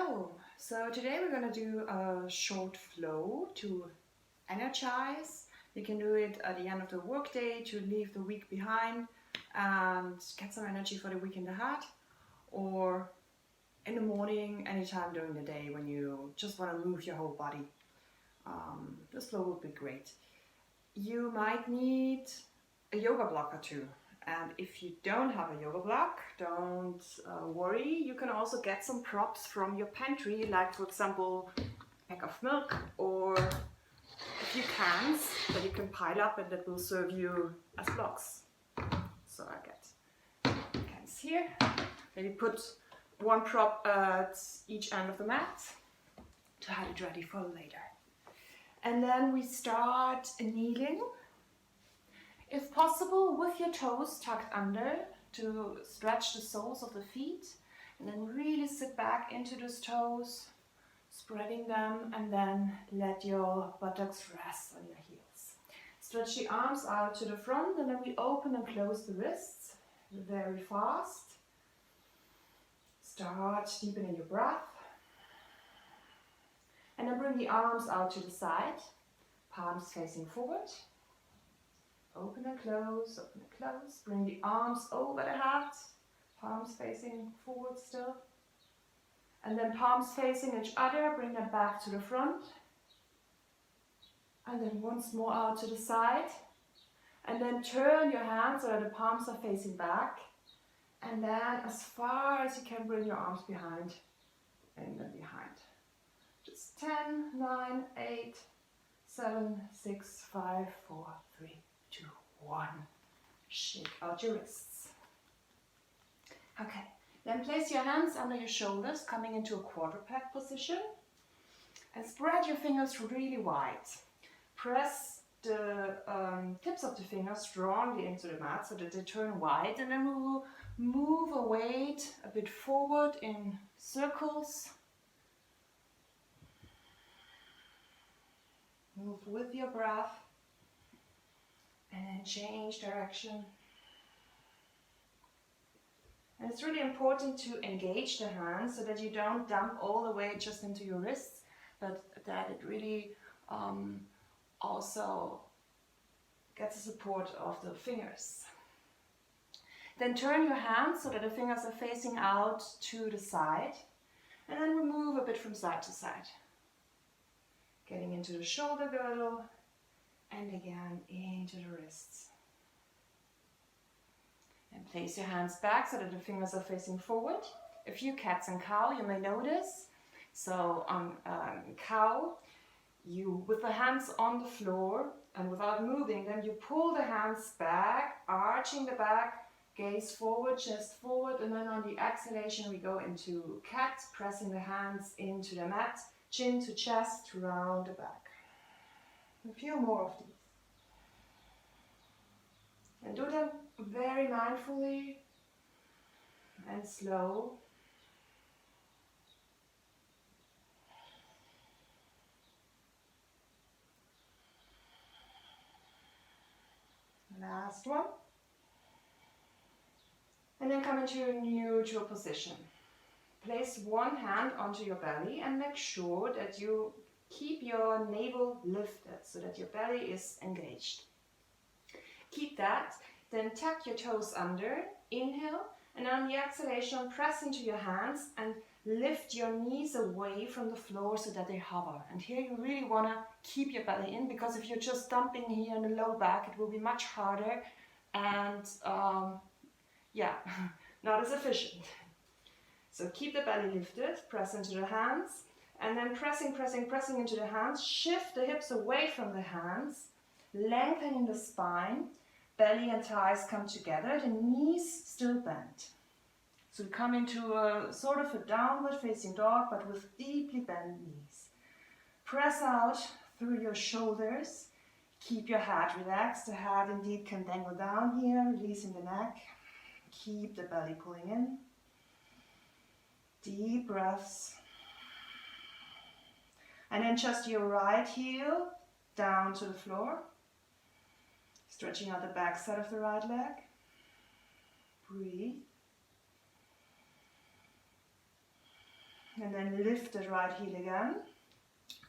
Hello! So today we're going to do a short flow to energize. You can do it at the end of the workday to leave the week behind and get some energy for the weekend ahead, or in the morning, anytime during the day when you just want to move your whole body. This flow would be great. You might need a yoga block or two. And if you don't have a yoga block, don't worry. You can also get some props from your pantry, like for example, a pack of milk or a few cans that you can pile up and that will serve you as blocks. So I get cans here. Maybe put one prop at each end of the mat to have it ready for later. And then we start kneeling. If possible, with your toes tucked under to stretch the soles of the feet, and then really sit back into those toes, spreading them, and then let your buttocks rest on your heels. Stretch the arms out to the front, and then we open and close the wrists very fast. Start deepening your breath. And then bring the arms out to the side, palms facing forward. Open and close, open and close. Bring the arms over the head, palms facing forward still. And then palms facing each other, bring them back to the front. And then once more out to the side. And then turn your hands so that the palms are facing back. And then as far as you can, bring your arms behind and then behind. Just 10, 9, 8, 7, 6, 5, 4, 3, 2, 1. Shake out your wrists. Okay, then place your hands under your shoulders, coming into a quadruped position. And spread your fingers really wide. Press the tips of the fingers strongly into the mat so that they turn wide. And then we will move a weight a bit forward in circles. Move with your breath. And then change direction. And it's really important to engage the hands so that you don't dump all the weight just into your wrists, but that it really also gets the support of the fingers. Then turn your hands so that the fingers are facing out to the side. And then we move a bit from side to side. Getting into the shoulder girdle. And again into the wrists. And place your hands back so that the fingers are facing forward. A few cats and cow, you may notice. So on cow, you with the hands on the floor and without moving them, you pull the hands back, arching the back, gaze forward, chest forward, and then on the exhalation we go into cat, pressing the hands into the mat, chin to chest, round the back. A few more of these. And do them very mindfully and slow. Last one. And then come into a neutral position. Place one hand onto your belly and make sure that you keep your navel lifted so that your belly is engaged. Keep that, then tuck your toes under, inhale, and on the exhalation press into your hands and lift your knees away from the floor so that they hover. And here you really want to keep your belly in, because if you're just dumping here in the low back, it will be much harder and not as efficient. So keep the belly lifted, press into the hands. And then pressing into the hands, shift the hips away from the hands, lengthening the spine, belly and thighs come together, the knees still bend. So we come into a sort of a downward facing dog, but with deeply bent knees. Press out through your shoulders, keep your head relaxed, the head indeed can dangle down here, releasing the neck. Keep the belly pulling in. Deep breaths. And then just your right heel down to the floor. Stretching out the back side of the right leg. Breathe. And then lift the right heel again.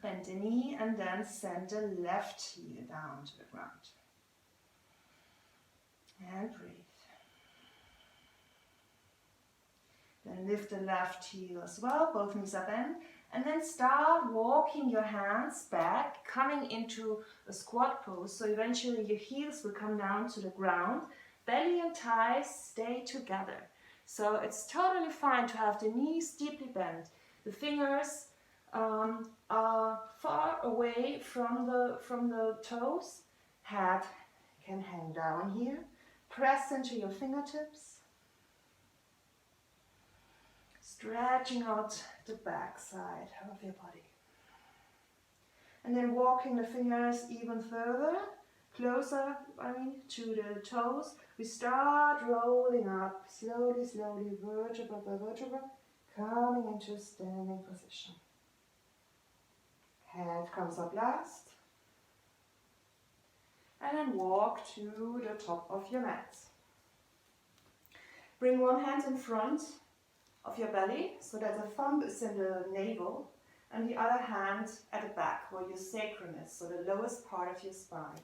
Bend the knee and then send the left heel down to the ground. And breathe. Then lift the left heel as well, both knees are bent. And then start walking your hands back, coming into a squat pose. So eventually your heels will come down to the ground. Belly and thighs stay together. So it's totally fine to have the knees deeply bent. The fingers are far away from the toes. Head can hang down here. Press into your fingertips. Stretching out the back side of your body. And then walking the fingers even further, closer, to the toes. We start rolling up, slowly, slowly, vertebra by vertebra, coming into a standing position. Head comes up last. And then walk to the top of your mat. Bring one hand in front of your belly, so that the thumb is in the navel, and the other hand at the back, where your sacrum is, so the lowest part of your spine.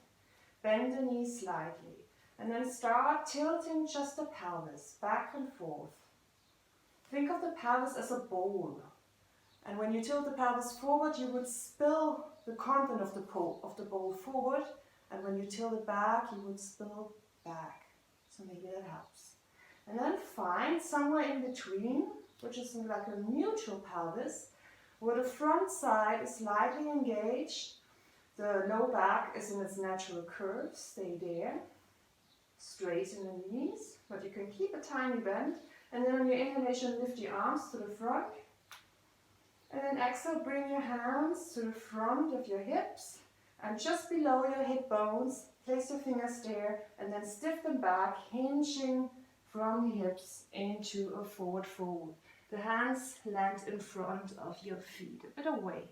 Bend the knees slightly, and then start tilting just the pelvis back and forth. Think of the pelvis as a bowl, and when you tilt the pelvis forward, you would spill the content of the bowl forward, and when you tilt it back, you would spill back. So maybe that helps. And then find somewhere in between, which is like a neutral pelvis, where the front side is slightly engaged, the low back is in its natural curve, stay there. Straighten the knees, but you can keep a tiny bend. And then on your inhalation, lift your arms to the front. And then exhale, bring your hands to the front of your hips, and just below your hip bones, place your fingers there, and then stiffen back, hinging from the hips into a forward fold. The hands land in front of your feet, a bit away.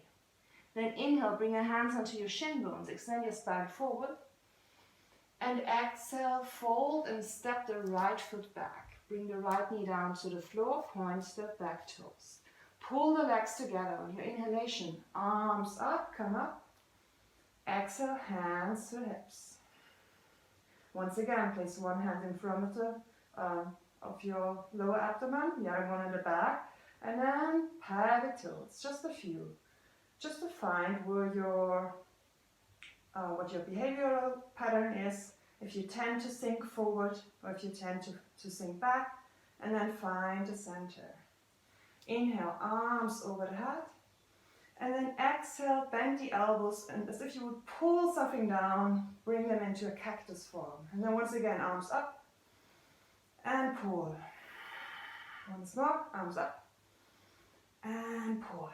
Then inhale, bring your hands onto your shin bones, extend your spine forward. And exhale, fold and step the right foot back. Bring the right knee down to the floor, point the back toes. Pull the legs together on your inhalation. Arms up, come up. Exhale, hands to hips. Once again, place one hand in front of your lower abdomen, the other one in the back, and then pelvic tilts, just a few, just to find where your what your behavioral pattern is, if you tend to sink forward or if you tend to sink back, and then find the center. Inhale, arms over the head, and then exhale, bend the elbows, and as if you would pull something down, bring them into a cactus form. And then once again, arms up, and pull. Once more, arms up, and pull.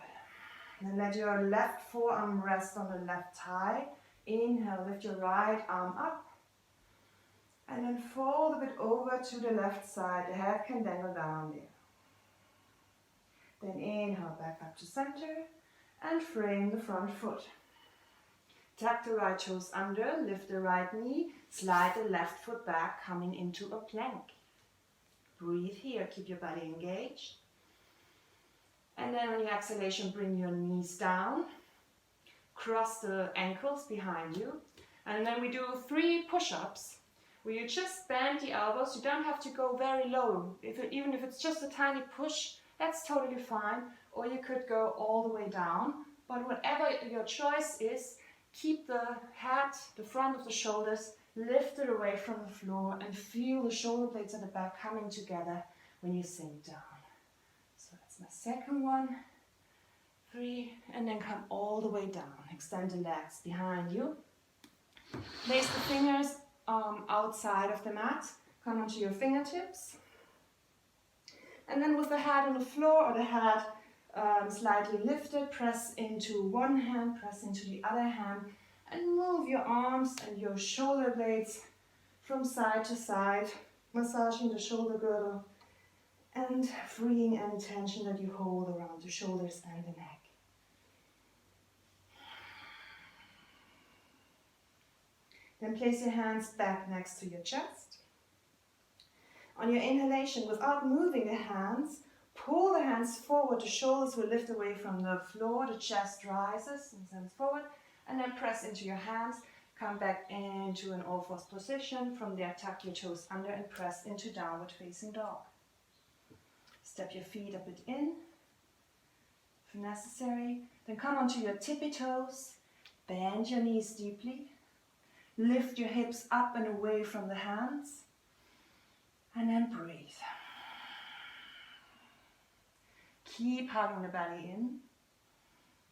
And then let your left forearm rest on the left thigh. Inhale, lift your right arm up, and then fold a bit over to the left side. The head can dangle down there. Then inhale, back up to center, and frame the front foot. Tuck the right toes under, lift the right knee, slide the left foot back, coming into a plank. Breathe here, keep your body engaged. And then on your exhalation, bring your knees down. Cross the ankles behind you. And then we do 3 push-ups, where you just bend the elbows. You don't have to go very low. Even if it's just a tiny push, that's totally fine. Or you could go all the way down. But whatever your choice is, keep the head, the front of the shoulders, lifted away from the floor, and feel the shoulder blades at the back coming together when you sink down. So that's my second one. 3, and then come all the way down. Extend the legs behind you. Place the fingers outside of the mat. Come onto your fingertips. And then with the head on the floor or the head slightly lifted, press into one hand, press into the other hand, and move your arms and your shoulder blades from side to side, massaging the shoulder girdle and freeing any tension that you hold around the shoulders and the neck. Then place your hands back next to your chest. On your inhalation, without moving the hands, Pull the hands forward, the shoulders will lift away from the floor, the chest rises and sends forward, and then press into your hands, come back into an all-fours position. From there, tuck your toes under and press into downward facing dog. Step your feet a bit in, if necessary. Then come onto your tippy toes, bend your knees deeply, lift your hips up and away from the hands, and then breathe. Keep hugging the belly in.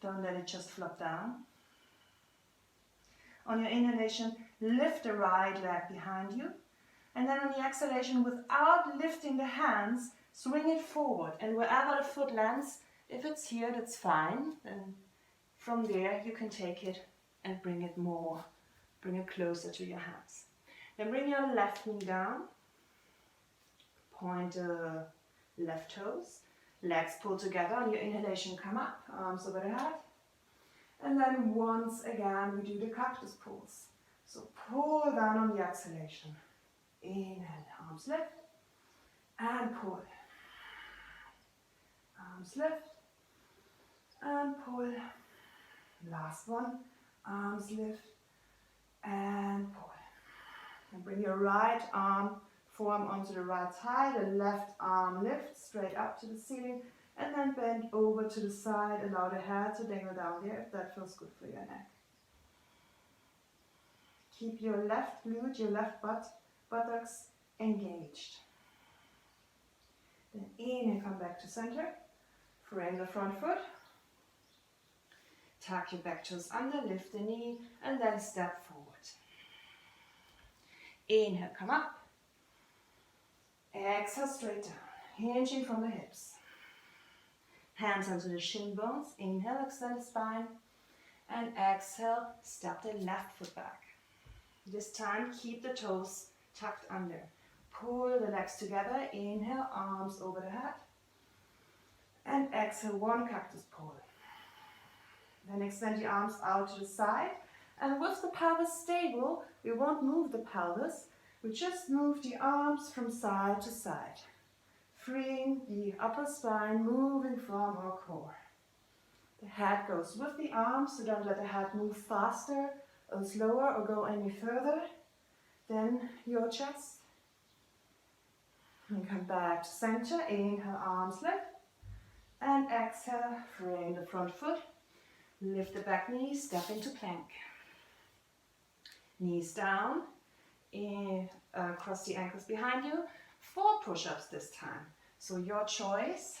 Don't let it just flop down. On your inhalation, lift the right leg behind you. And then on the exhalation, without lifting the hands, swing it forward. And wherever the foot lands, if it's here, that's fine. And from there, you can take it and bring it closer to your hands. Then bring your left knee down. Point the left toes. Legs pull together. On your inhalation, come up, arms over the head. And then once again, we do the cactus pulse. So pull down on the exhalation. Inhale, arms lift. And pull. Arms lift. And pull. Last one. Arms lift. And pull. And bring your right forearm onto the right thigh, the left arm lifts straight up to the ceiling, and then bend over to the side. Allow the head to dangle down there if that feels good for your neck. Keep your left glute, your left buttocks engaged. Then inhale, come back to center. Frame the front foot. Tuck your back toes under, lift the knee, and then step forward. Inhale, come up. Exhale, straight down, hinging from the hips. Hands onto the shin bones. Inhale, extend the spine. And exhale, step the left foot back. This time, keep the toes tucked under. Pull the legs together. Inhale, arms over the head. And exhale, one cactus pull. Then extend the arms out to the side. And with the pelvis stable, we won't move the pelvis. We just move the arms from side to side, freeing the upper spine, moving from our core. The head goes with the arms, so don't let the head move faster or slower or go any further than your chest. And come back to center. Inhale, arms lift. And exhale, frame the front foot. Lift the back knee, step into plank. Knees down. Cross the ankles behind you. 4 push-ups this time. So your choice,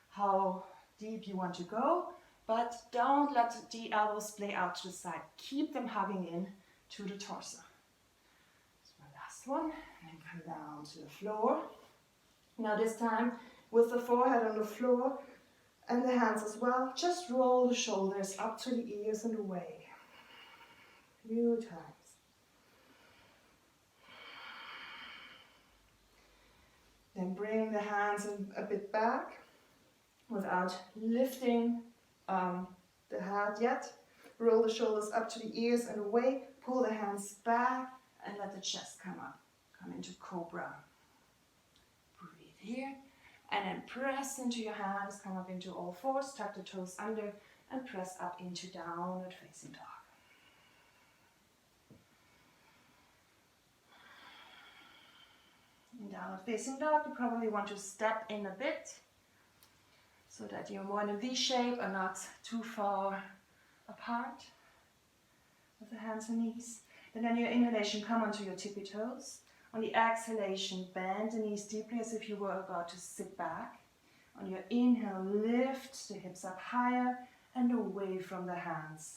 how deep you want to go, but don't let the elbows splay out to the side. Keep them hugging in to the torso. That's my last one. And come down to the floor. Now this time, with the forehead on the floor and the hands as well, just roll the shoulders up to the ears and away. Few times. Then bring the hands a bit back without lifting the head yet. Roll the shoulders up to the ears and away. Pull the hands back and let the chest come up. Come into cobra. Breathe here. And then press into your hands. Come up into all fours. Tuck the toes under and press up into downward facing dog. In downward facing dog, you probably want to step in a bit so that you're more in a V shape and not too far apart with the hands and knees. And then your inhalation, come onto your tippy toes. On the exhalation, bend the knees deeply as if you were about to sit back. On your inhale, lift the hips up higher and away from the hands.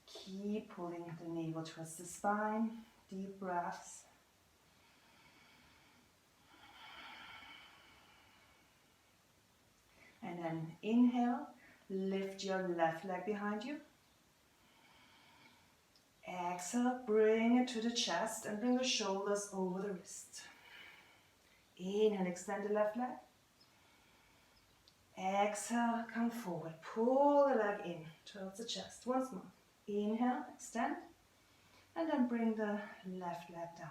Keep pulling the navel towards the spine. Deep breaths. And then inhale, lift your left leg behind you. Exhale, bring it to the chest and bring the shoulders over the wrist. Inhale, extend the left leg. Exhale, come forward. Pull the leg in towards the chest. Once more. Inhale, extend. And then bring the left leg down.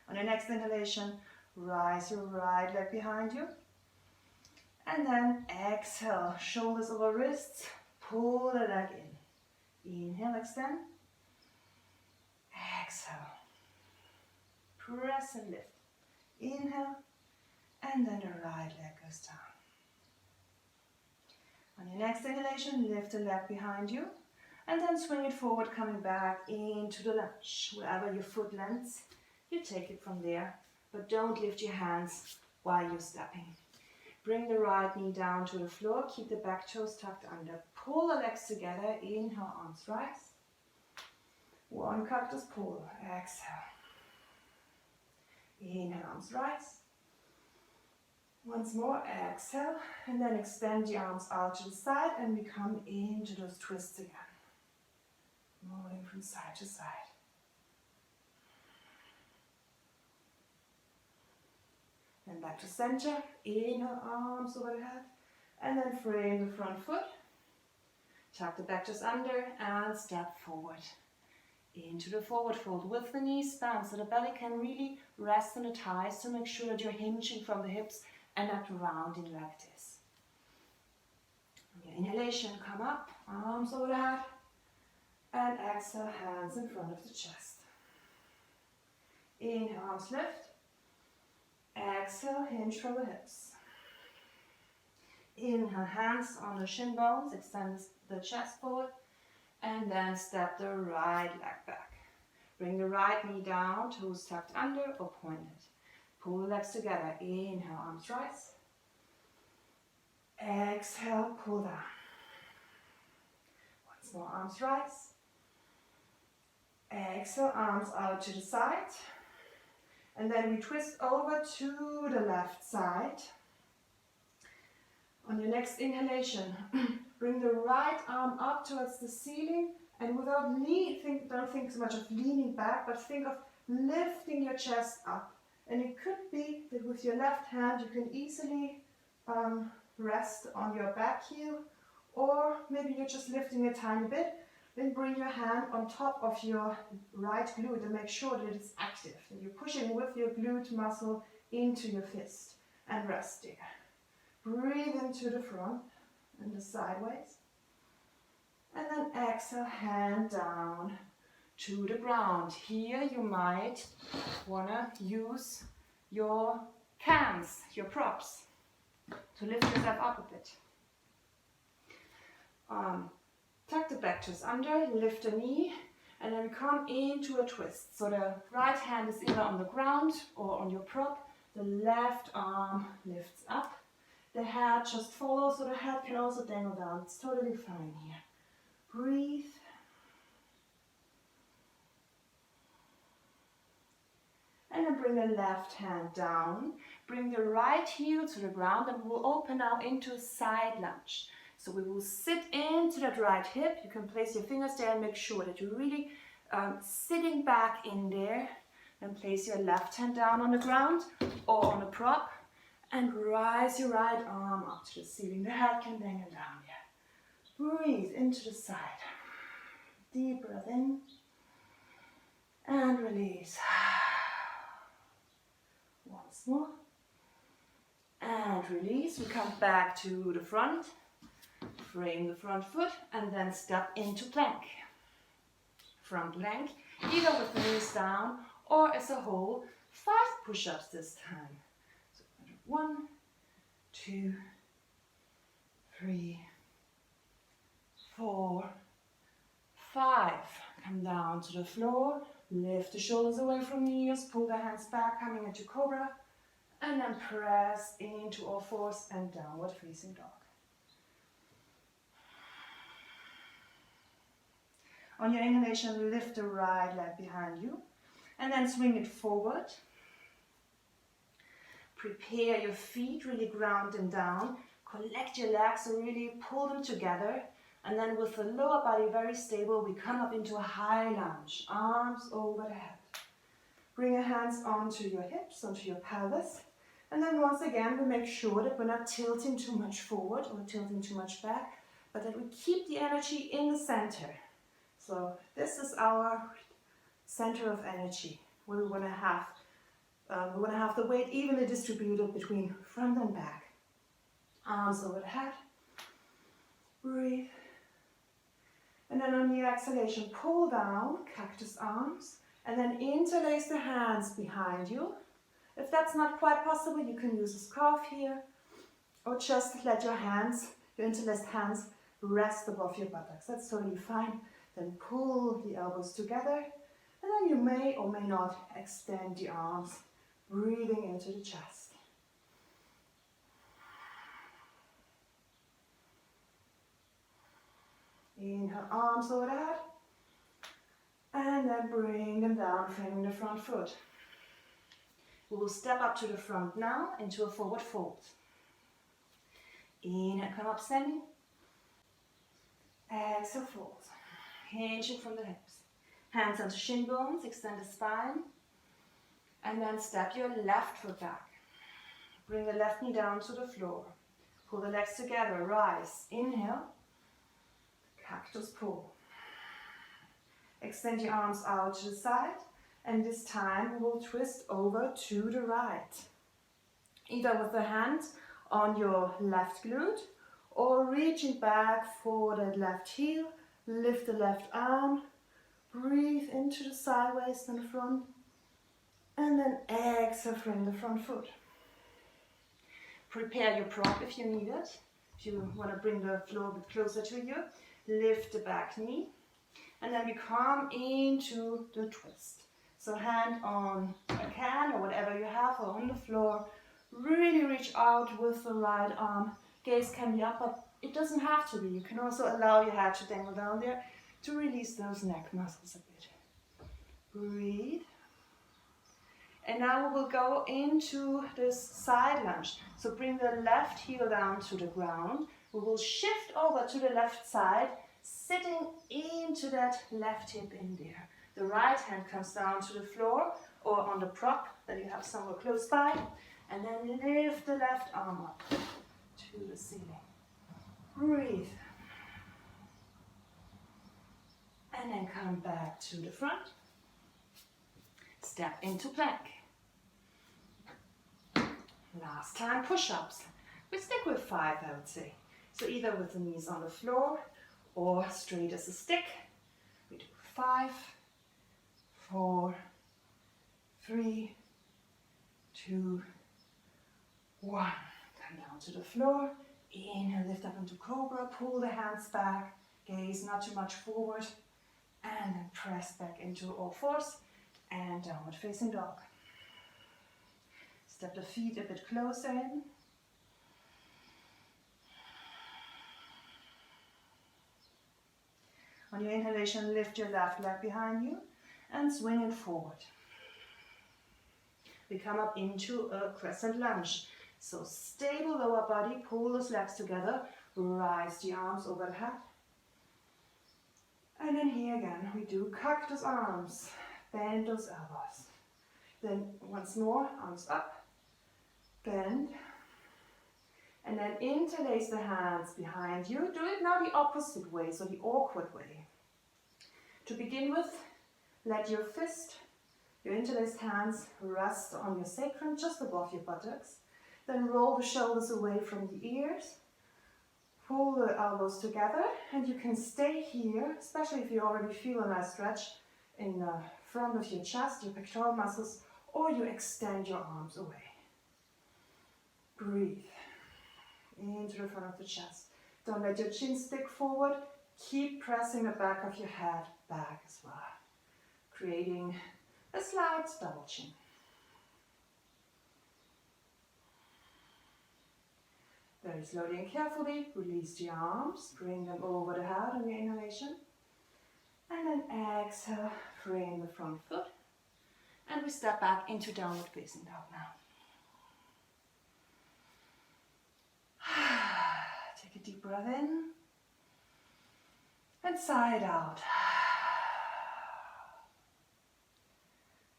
On your next inhalation, Rise your right leg behind you. And then exhale, shoulders over wrists, pull the leg in. Inhale, extend. Exhale. Press and lift. Inhale, and then the right leg goes down. On your next inhalation, lift the leg behind you, and then swing it forward, coming back into the lunge. Wherever your foot lands, you take it from there, but don't lift your hands while you're stepping. Bring the right knee down to the floor, keep the back toes tucked under. Pull the legs together, inhale, arms rise. One cactus pull, exhale. Inhale, arms rise. Once more, exhale, and then extend the arms out to the side and we come into those twists again. Moving from side to side. Then back to center, inhale, arms over the head, and then frame the front foot. Tuck the back just under and step forward. Into the forward fold with the knees bent so the belly can really rest on the thighs to make sure that you're hinging from the hips and not rounding like this. On your inhalation, come up, arms over the head, and exhale, hands in front of the chest. Inhale, arms lift. Exhale, hinge from the hips. Inhale, hands on the shin bones, extend the chest forward, and then step the right leg back. Bring the right knee down, toes tucked under or pointed. Pull the legs together. Inhale, arms rise. Exhale, pull down. Once more, arms rise. Exhale, arms out to the side. And then we twist over to the left side. On your next inhalation, bring the right arm up towards the ceiling, and without don't think so much of leaning back, but think of lifting your chest up. And it could be that with your left hand you can easily rest on your back heel, or maybe you're just lifting a tiny bit. Then bring your hand on top of your right glute and make sure that it's active, that you're pushing with your glute muscle into your fist and resting. Breathe into the front and the sideways. And then exhale, hand down to the ground. Here you might want to use your cans, your props, to lift yourself up a bit. Tuck the back toes under, lift the knee, and then come into a twist. So the right hand is either on the ground or on your prop. The left arm lifts up. The head just follows, so the head can also dangle down. It's totally fine here. Breathe. And then bring the left hand down. Bring the right heel to the ground, and we'll open now into a side lunge. So we will sit into that right hip. You can place your fingers there and make sure that you're really sitting back in there. Then place your left hand down on the ground or on a prop and rise your right arm up to the ceiling. The head can dangle down here. Breathe into the side. Deep breath in and release. Once more. And release. We come back to the front. Frame the front foot and then step into plank. From plank, either with the knees down or as a whole, 5 push-ups this time. So 1, 2, 3, 4, 5. Come down to the floor, lift the shoulders away from the ears, pull the hands back, coming into cobra, and then press into all fours and downward facing dog. On your inhalation, lift the right leg behind you and then swing it forward. Prepare your feet, really ground them down. Collect your legs, so really pull them together. And then with the lower body very stable, we come up into a high lunge, arms over the head. Bring your hands onto your hips, onto your pelvis. And then once again, we make sure that we're not tilting too much forward or tilting too much back, but that we keep the energy in the center. So this is our center of energy, where we want to have We want to have the weight evenly distributed between front and back. Arms over the head. Breathe. And then on the exhalation, pull down, cactus arms, and then interlace the hands behind you. If that's not quite possible, you can use a scarf here, or just let your hands, your interlaced hands, rest above your buttocks. That's totally fine. Then pull the elbows together, and then you may or may not extend the arms, breathing into the chest. Inhale, arms over the head, and then bring them down, framing the front foot. We will step up to the front now into a forward fold. Inhale, come up standing. Exhale, fold. Hinging from the hips. Hands onto shin bones, extend the spine. And then step your left foot back. Bring the left knee down to the floor. Pull the legs together, rise. Inhale. Cactus pull. Extend your arms out to the side, and this time we will twist over to the right. Either with the hand on your left glute or reaching back for that left heel. Lift the left arm, breathe into the side waist and the front, and then exhale, frame the front foot. Prepare your prop if you need it. If you want to bring the floor a bit closer to you, lift the back knee, and then we come into the twist. So hand on a can or whatever you have, or on the floor. Really reach out with the right arm. Gaze can be up, but it doesn't have to be. You can also allow your head to dangle down there to release those neck muscles a bit. Breathe. And now we will go into this side lunge. So bring the left heel down to the ground. We will shift over to the left side, sitting into that left hip in there. The right hand comes down to the floor or on the prop that you have somewhere close by. And then lift the left arm up to the ceiling. Breathe. And then come back to the front. Step into plank. Last time, push-ups. We stick with 5, I would say. So either with the knees on the floor or straight as a stick. We do 5, 4, 3, 2, 1. Come down to the floor. Inhale, lift up into cobra. Pull the hands back. Gaze not too much forward. And then press back into all fours. And downward facing dog. Step the feet a bit closer in. On your inhalation, lift your left leg behind you and swing it forward. We come up into a crescent lunge. So stable lower body, pull those legs together, rise the arms over the head. And then here again, we do cactus arms, bend those elbows. Then once more, arms up, bend, and then interlace the hands behind you. Do it now the opposite way, so the awkward way. To begin with, let your fist, your interlaced hands, rest on your sacrum, just above your buttocks. Then roll the shoulders away from the ears. Pull the elbows together, and you can stay here, especially if you already feel a nice stretch in the front of your chest, your pectoral muscles, or you extend your arms away. Breathe into the front of the chest. Don't let your chin stick forward. Keep pressing the back of your head back as well, creating a slight double chin. Very slowly and carefully, release the arms, bring them over the head on your inhalation. And then exhale, frame the front foot. And we step back into downward facing dog now. Take a deep breath in. And side out.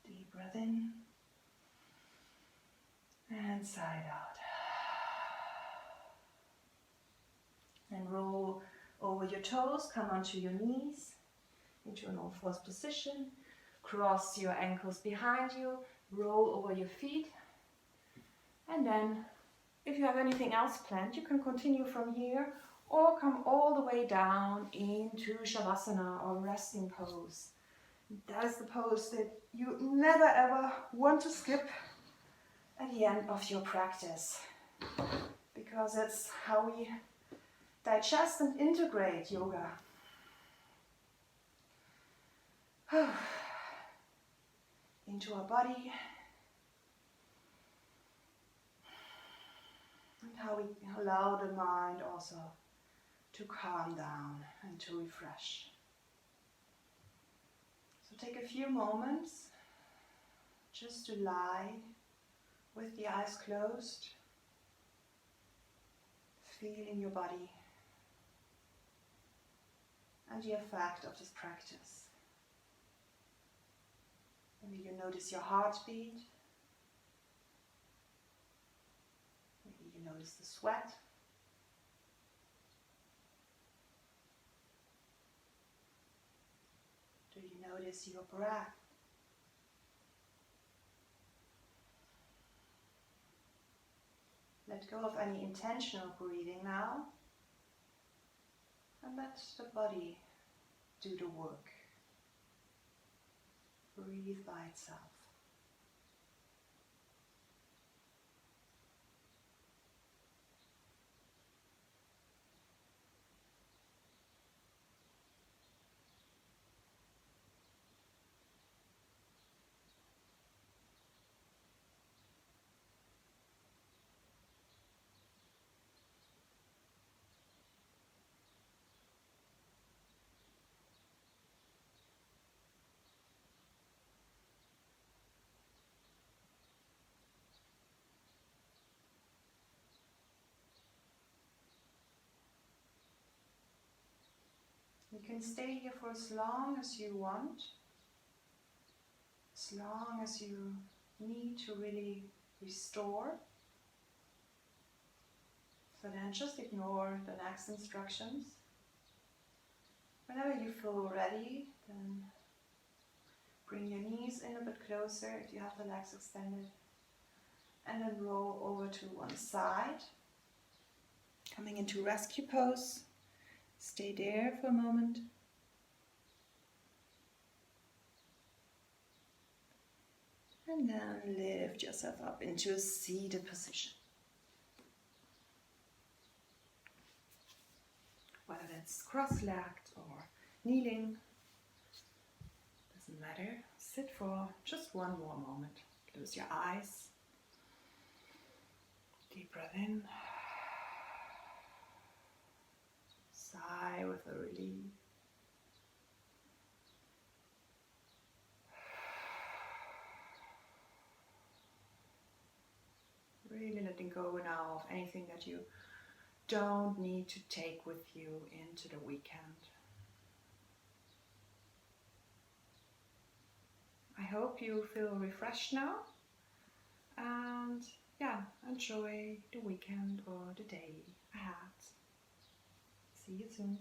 Deep breath in. And side out. And roll over your toes, come onto your knees, into an all-fours position. Cross your ankles behind you, roll over your feet, and then if you have anything else planned, you can continue from here or come all the way down into Shavasana or resting pose. That is the pose that you never ever want to skip at the end of your practice, because it's how we digest and integrate yoga. Into our body, and how we allow the mind also to calm down and to refresh. So take a few moments just to lie with the eyes closed, feeling your body and the effect of this practice. Maybe you notice your heartbeat. Maybe you notice the sweat. Do you notice your breath? Let go of any intentional breathing now, and let the body do the work. Breathe by itself. You can stay here for as long as you want, as long as you need to really restore. So then just ignore the next instructions. Whenever you feel ready, then bring your knees in a bit closer if you have the legs extended, and then roll over to one side. Coming into rescue pose. Stay there for a moment. And then lift yourself up into a seated position. Whether that's cross-legged or kneeling, doesn't matter. Sit for just one more moment. Close your eyes. Deep breath in. Sigh with a relief. Really letting go now of anything that you don't need to take with you into the weekend. I hope you feel refreshed now, and enjoy the weekend or the day ahead. See you soon.